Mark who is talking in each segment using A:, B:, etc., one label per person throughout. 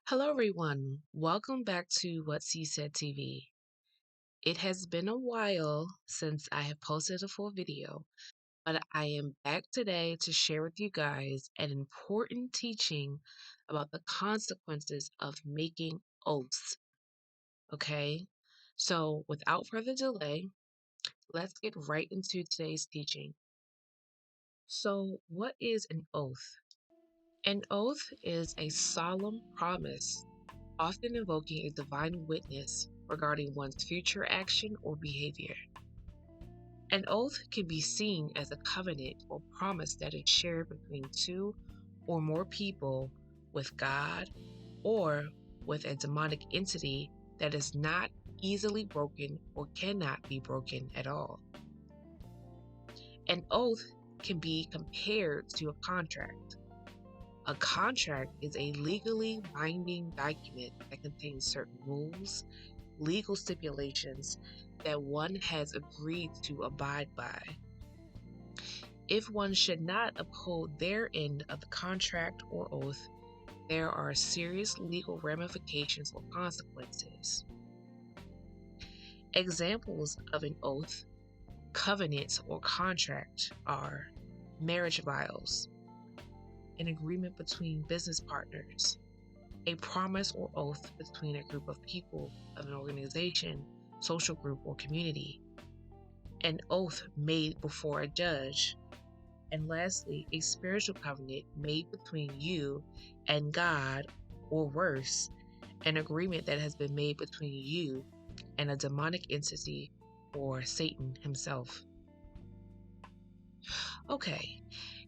A: Hello, everyone. Welcome back to Whatciesaid TV. It has been a while since I have posted a full video, but I am back today to share with you guys an important teaching about the consequences of making oaths. Okay? So, without further delay, let's get right into today's teaching. So, what is an oath? An oath is a solemn promise often invoking a divine witness regarding one's future action or behavior. An oath can be seen as a covenant or promise that is shared between two or more people with God or with a demonic entity that is not easily broken or cannot be broken at all. An oath can be compared to a contract. A contract is a legally binding document that contains certain rules, legal stipulations that one has agreed to abide by. If one should not uphold their end of the contract or oath, there are serious legal ramifications or consequences. Examples of an oath, covenant, or contract are marriage vows, an agreement between business partners, a promise or oath between a group of people of an organization, social group, or community, an oath made before a judge, and lastly, a spiritual covenant made between you and God, or worse, an agreement that has been made between you and a demonic entity or Satan himself. Okay,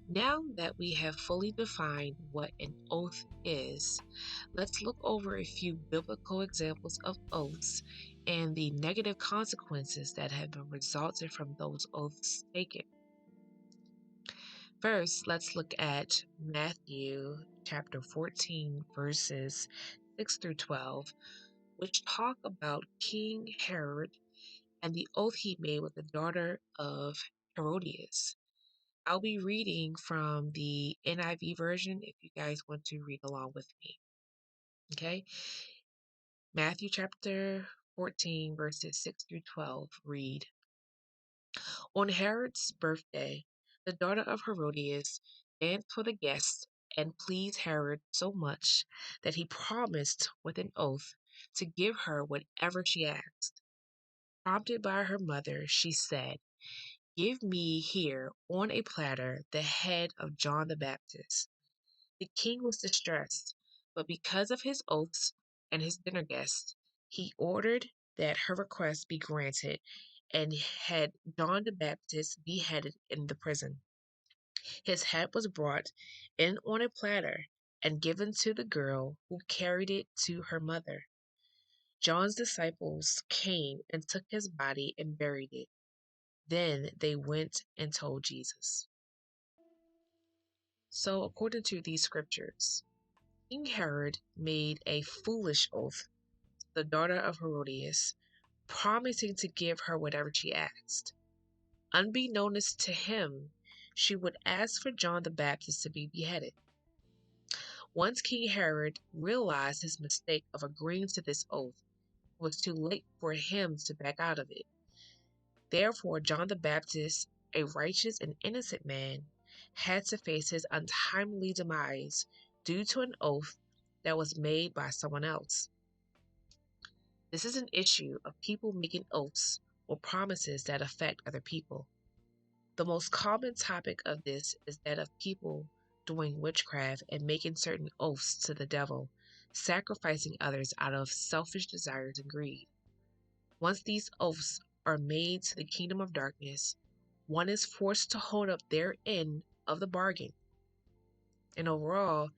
A: now that we have fully defined what an oath is, let's look over a few biblical examples of oaths and the negative consequences that have been resulted from those oaths taken. First, let's look at Matthew chapter 14, verses 6 through 12, which talk about King Herod and the oath he made with the daughter of Herodias. I'll be reading from the NIV version if you guys want to read along with me. Okay? Matthew chapter 14, verses 6 through 12 read, On Herod's birthday, the daughter of Herodias danced for the guests and pleased Herod so much that he promised with an oath to give her whatever she asked. Prompted by her mother, she said, Give me here on a platter the head of John the Baptist. The king was distressed, but because of his oaths and his dinner guests, he ordered that her request be granted and had John the Baptist beheaded in the prison. His head was brought in on a platter and given to the girl, who carried it to her mother. John's disciples came and took his body and buried it. Then they went and told Jesus. So, according to these scriptures, King Herod made a foolish oath to the daughter of Herodias, promising to give her whatever she asked. Unbeknownst to him, she would ask for John the Baptist to be beheaded. Once King Herod realized his mistake of agreeing to this oath, it was too late for him to back out of it. Therefore, John the Baptist, a righteous and innocent man, had to face his untimely demise due to an oath that was made by someone else. This is an issue of people making oaths or promises that affect other people. The most common topic of this is that of people doing witchcraft and making certain oaths to the devil, sacrificing others out of selfish desires and greed. Once these oaths are made to the kingdom of darkness, one is forced to hold up their end of the bargain. And overall,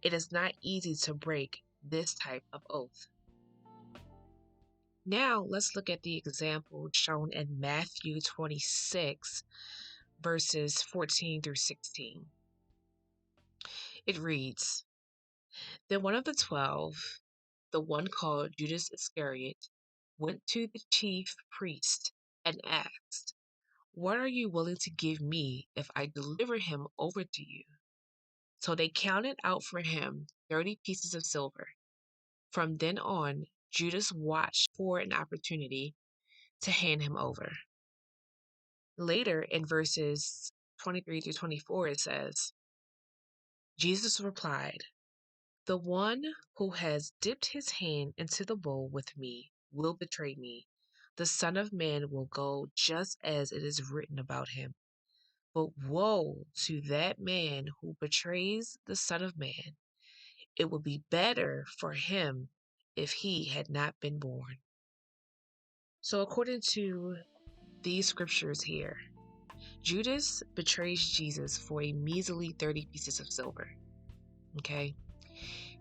A: it is not easy to break this type of oath. Now, let's look at the example shown in Matthew 26, verses 14 through 16. It reads, Then one of the 12, the one called Judas Iscariot, went to the chief priest and asked, What are you willing to give me if I deliver him over to you? So they counted out for him 30 pieces of silver. From then on, Judas watched for an opportunity to hand him over. Later in verses 23 through 24, it says, Jesus replied, "The one who has dipped his hand into the bowl with me will betray me. The Son of Man will go just as it is written about him. But woe to that man who betrays the Son of Man. It would be better for him if he had not been born." So, according to these scriptures here, Judas betrays Jesus for a measly 30 pieces of silver. Okay?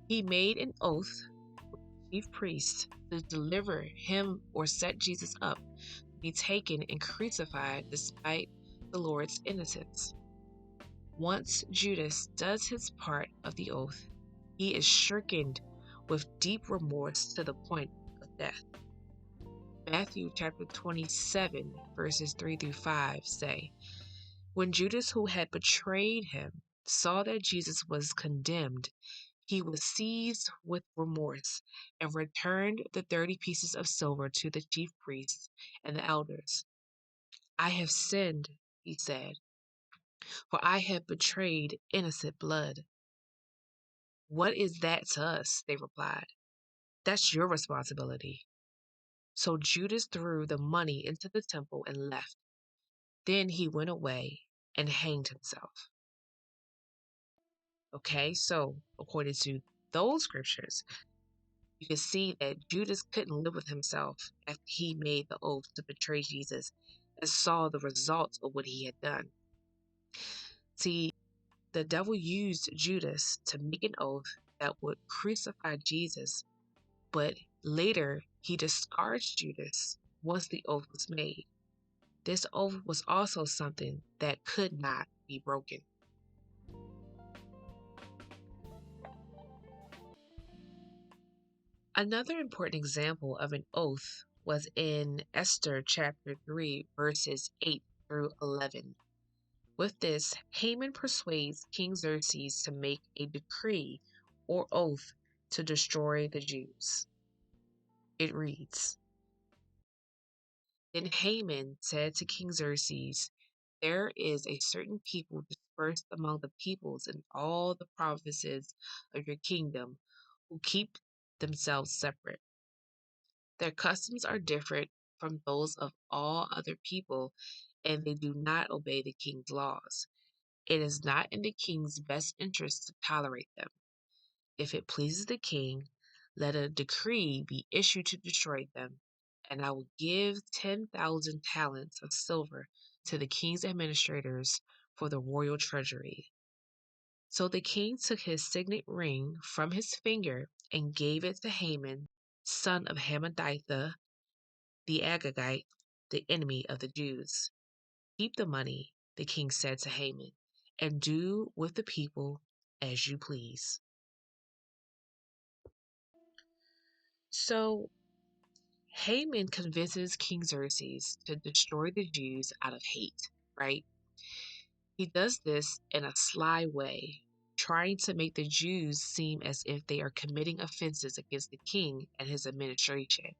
A: He made an oath with the chief priest to deliver him or set Jesus up to be taken and crucified despite the Lord's innocence. Once Judas does his part of the oath, he is stricken with deep remorse to the point of death. Matthew chapter 27, verses 3 through 5 say, when Judas, who had betrayed him, saw that Jesus was condemned, he was seized with remorse and returned the 30 pieces of silver to the chief priests and the elders. "I have sinned," he said, "for I have betrayed innocent blood." "What is that to us?" they replied. "That's your responsibility." So Judas threw the money into the temple and left. Then he went away and hanged himself. Okay, so according to those scriptures, you can see that Judas couldn't live with himself after he made the oath to betray Jesus and saw the results of what he had done. See, the devil used Judas to make an oath that would crucify Jesus, but later he discouraged Judas once the oath was made. This oath was also something that could not be broken. Another important example of an oath was in Esther chapter 3, verses 8 through 11. With this, Haman persuades King Xerxes to make a decree or oath to destroy the Jews. It reads, "Then Haman said to King Xerxes, there is a certain people dispersed among the peoples in all the provinces of your kingdom who keep themselves separate. Their customs are different from those of all other people, and they do not obey the king's laws. It is not in the king's best interest to tolerate them. If it pleases the king, let a decree be issued to destroy them, and I will give 10,000 talents of silver to the king's administrators for the royal treasury." So the king took his signet ring from his finger and gave it to Haman, son of Hammedatha the Agagite, the enemy of the Jews. "Keep the money," the king said to Haman, "and do with the people as you please." So Haman convinces King Xerxes to destroy the Jews out of hate, right? He does this in a sly way, trying to make the Jews seem as if they are committing offenses against the king and his administration.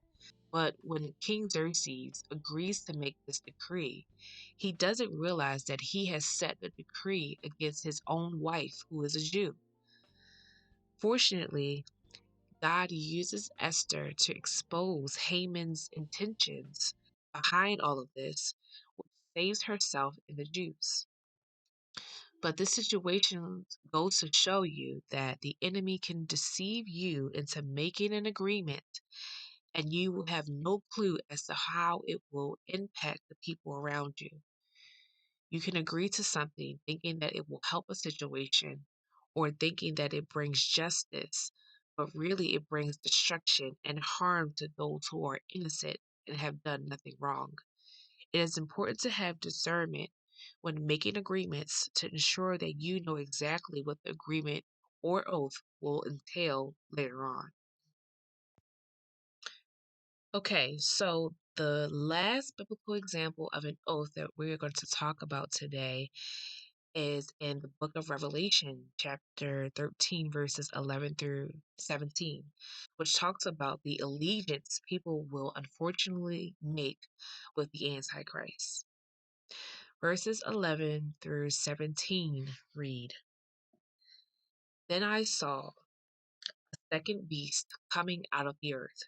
A: But when King Xerxes agrees to make this decree, he doesn't realize that he has set the decree against his own wife, who is a Jew. Fortunately, God uses Esther to expose Haman's intentions behind all of this, which saves herself and the Jews. But this situation goes to show you that the enemy can deceive you into making an agreement, and you will have no clue as to how it will impact the people around you. You can agree to something thinking that it will help a situation or thinking that it brings justice, but really it brings destruction and harm to those who are innocent and have done nothing wrong. It is important to have discernment when making agreements to ensure that you know exactly what the agreement or oath will entail later on. Okay, so the last biblical example of an oath that we're going to talk about today is in the book of Revelation, chapter 13, verses 11 through 17, which talks about the allegiance people will unfortunately make with the Antichrist. Verses 11 through 17 read, Then I saw a second beast coming out of the earth,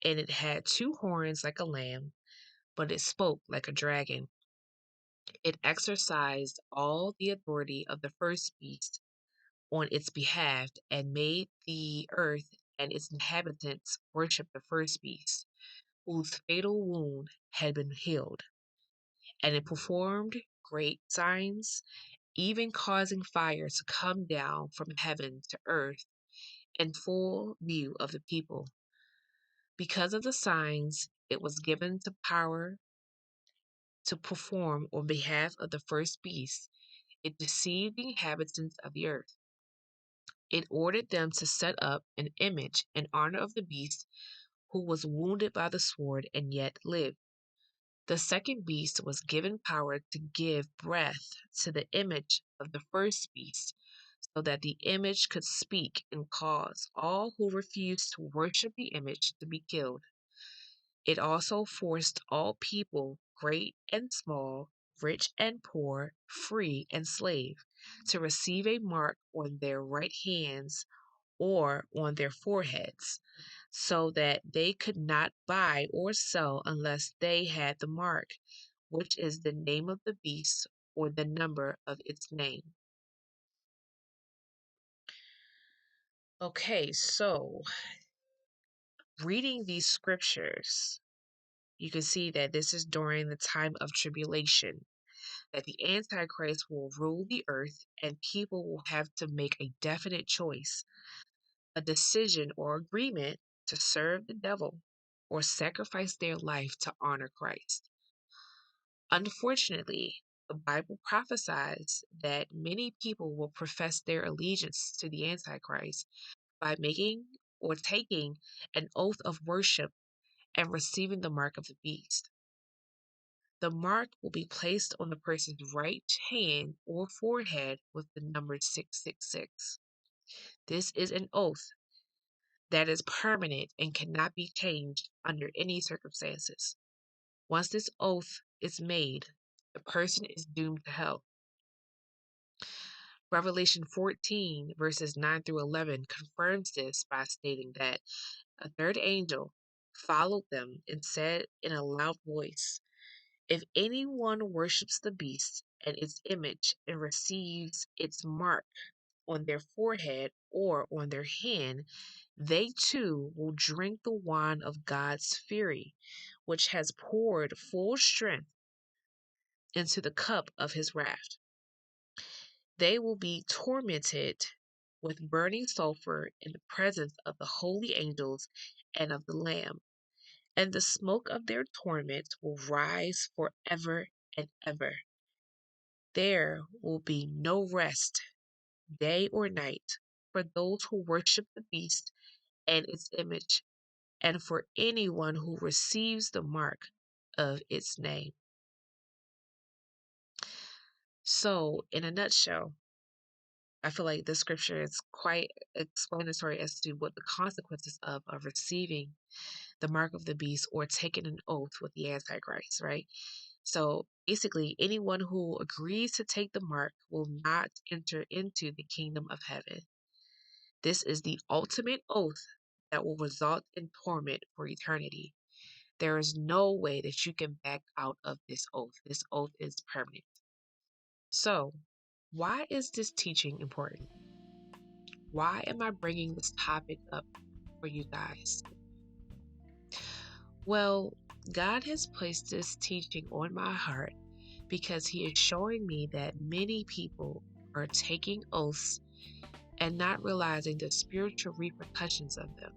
A: and it had two horns like a lamb, but it spoke like a dragon. It exercised all the authority of the first beast on its behalf and made the earth and its inhabitants worship the first beast, whose fatal wound had been healed. And it performed great signs, even causing fire to come down from heaven to earth in full view of the people. Because of the signs, it was given to power to perform on behalf of the first beast. It deceived the inhabitants of the earth. It ordered them to set up an image in honor of the beast who was wounded by the sword and yet lived. The second beast was given power to give breath to the image of the first beast, so that the image could speak and cause all who refused to worship the image to be killed. It also forced all people, great and small, rich and poor, free and slave, to receive a mark on their right hands or on their foreheads, so that they could not buy or sell unless they had the mark, which is the name of the beast or the number of its name. Okay, so reading these scriptures, you can see that this is during the time of tribulation, that the Antichrist will rule the earth and people will have to make a definite choice, a decision or agreement to serve the devil or sacrifice their life to honor Christ. Unfortunately, the Bible prophesies that many people will profess their allegiance to the Antichrist by making or taking an oath of worship and receiving the mark of the beast. The mark will be placed on the person's right hand or forehead with the number 666. This is an oath that is permanent and cannot be changed under any circumstances. Once this oath is made, the person is doomed to hell. Revelation 14, verses 9 through 11, confirms this by stating that a third angel followed them and said in a loud voice, If anyone worships the beast and its image and receives its mark on their forehead or on their hand, they too will drink the wine of God's fury, which has poured full strength into the cup of his wrath. They will be tormented with burning sulfur in the presence of the holy angels and of the Lamb, and the smoke of their torment will rise forever and ever. There will be no rest, day or night, for those who worship the beast and its image, and for anyone who receives the mark of its name. So, in a nutshell, I feel like this scripture is quite explanatory as to what the consequences of receiving the mark of the beast or taking an oath with the Antichrist, right? So basically, anyone who agrees to take the mark will not enter into the kingdom of heaven. This is the ultimate oath that will result in torment for eternity. There is no way that you can back out of this oath. This oath is permanent. So, why is this teaching important? Why am I bringing this topic up for you guys? Well, God has placed this teaching on my heart because He is showing me that many people are taking oaths and not realizing the spiritual repercussions of them.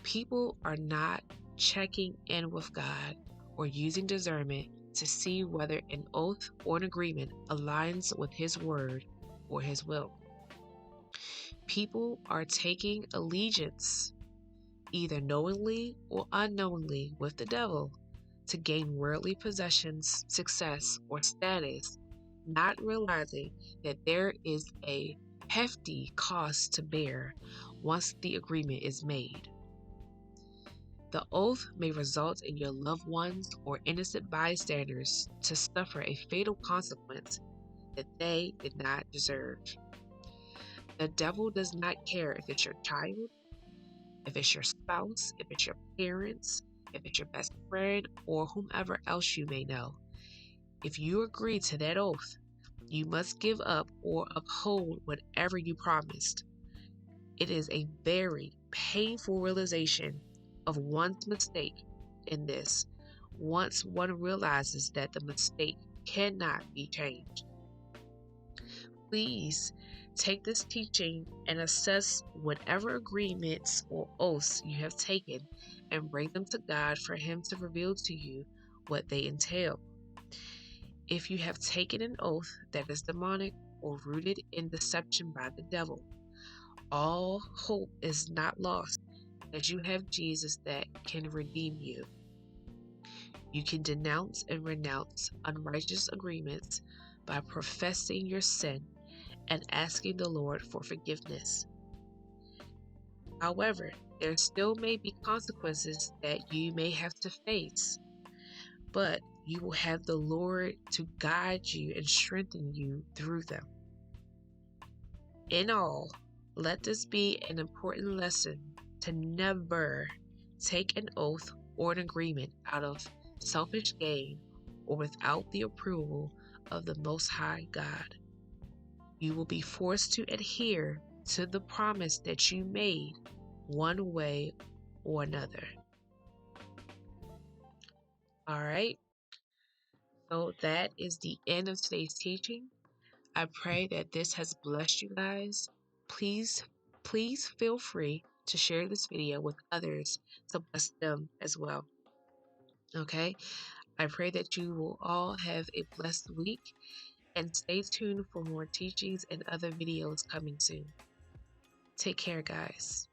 A: People are not checking in with God or using discernment to see whether an oath or an agreement aligns with His word or His will. People are taking allegiance, either knowingly or unknowingly, with the devil to gain worldly possessions, success, or status not realizing that there is a hefty cost to bear once the agreement is made. The oath may result in your loved ones or innocent bystanders to suffer a fatal consequence that they did not deserve. The devil does not care if it's your child, if it's your spouse, if it's your parents, if it's your best friend, or whomever else you may know. If you agree to that oath, you must give up or uphold whatever you promised. It is a very painful realization of one's mistake in this, once one realizes that the mistake cannot be changed. Please take this teaching and assess whatever agreements or oaths you have taken and bring them to God for Him to reveal to you what they entail. If you have taken an oath that is demonic or rooted in deception by the devil, all hope is not lost, as you have Jesus that can redeem you. You can denounce and renounce unrighteous agreements by professing your sin and asking the Lord for forgiveness. However, there still may be consequences that you may have to face, but you will have the Lord to guide you and strengthen you through them. In all, let this be an important lesson to never take an oath or an agreement out of selfish gain or without the approval of the Most High God. You will be forced to adhere to the promise that you made one way or another. All right, so that is the end of today's teaching. I pray that this has blessed you guys. Please feel free to share this video with others to bless them as well. Okay, I pray that you will all have a blessed week and stay tuned for more teachings and other videos coming soon. Take care, guys.